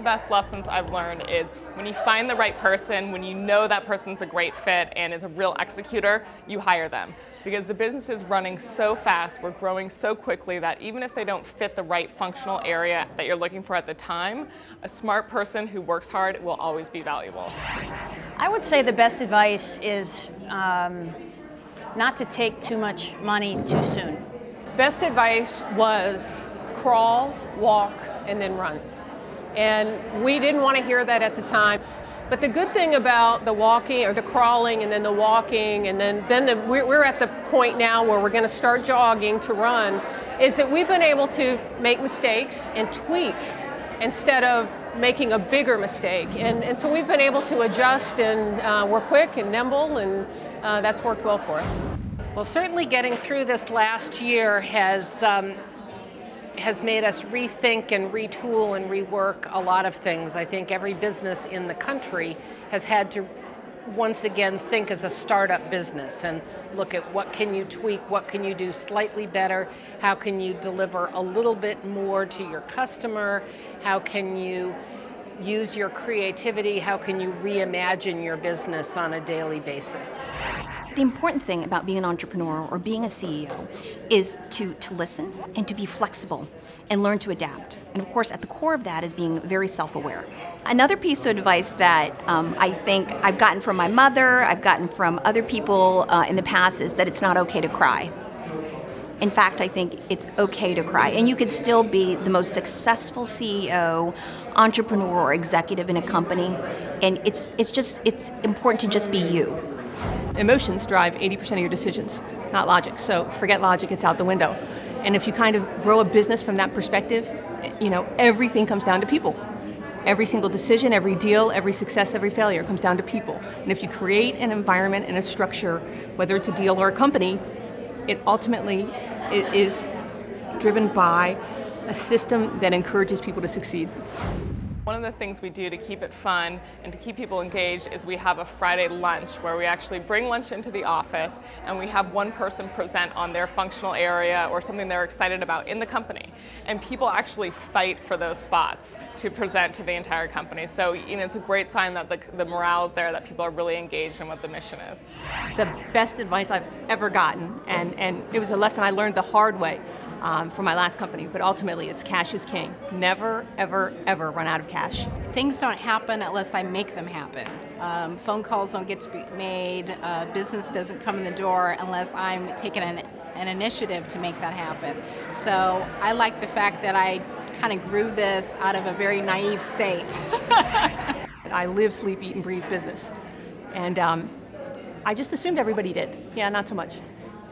best lessons I've learned is when you find the right person, when you know that person's a great fit and is a real executor, you hire them. Because the business is running so fast, we're growing so quickly that even if they don't fit the right functional area that you're looking for at the time, a smart person who works hard will always be valuable. I would say the best advice is not to take too much money too soon. Best advice was crawl, walk, and then run. And we didn't want to hear that at the time. But the good thing about the walking, or the crawling, and then the walking, and then we're at the point now where we're going to start jogging to run, is that we've been able to make mistakes and tweak instead of making a bigger mistake. And so we've been able to adjust, and we're quick and nimble, and that's worked well for us. Well, certainly getting through this last year has made us rethink and retool and rework a lot of things. I think every business in the country has had to once again think as a startup business and look at what can you tweak, what can you do slightly better, how can you deliver a little bit more to your customer, how can you use your creativity, how can you reimagine your business on a daily basis. The important thing about being an entrepreneur or being a CEO is to listen and to be flexible and learn to adapt. And of course, at the core of that is being very self-aware. Another piece of advice that I think I've gotten from my mother, I've gotten from other people in the past, is that it's not okay to cry. In fact, I think it's okay to cry. And you could still be the most successful CEO, entrepreneur, or executive in a company. And it's important to just be you. Emotions drive 80% of your decisions, not logic. So forget logic, it's out the window. And if you kind of grow a business from that perspective, you know, everything comes down to people. Every single decision, every deal, every success, every failure comes down to people. And if you create an environment and a structure, whether it's a deal or a company, it ultimately is driven by a system that encourages people to succeed. One of the things we do to keep it fun and to keep people engaged is we have a Friday lunch where we actually bring lunch into the office and we have one person present on their functional area or something they're excited about in the company. And people actually fight for those spots to present to the entire company. So, you know, it's a great sign that the morale is there, that people are really engaged in what the mission is. The best advice I've ever gotten, and it was a lesson I learned the hard way, from my last company, but ultimately it's cash is king. Never, ever, ever run out of cash. Things don't happen unless I make them happen. Phone calls don't get to be made. Business doesn't come in the door unless I'm taking an initiative to make that happen. So I like the fact that I kind of grew this out of a very naive state. I live, sleep, eat, and breathe business. And I just assumed everybody did. Yeah, not so much.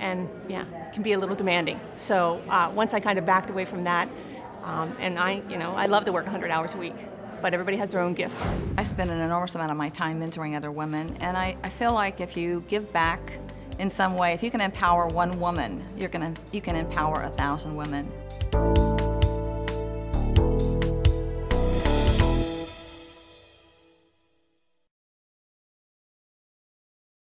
And yeah, it can be a little demanding. So once I kind of backed away from that, and I love to work 100 hours a week, but everybody has their own gift. I spend an enormous amount of my time mentoring other women, and I feel like if you give back in some way, if you can empower one woman, you can empower 1,000 women.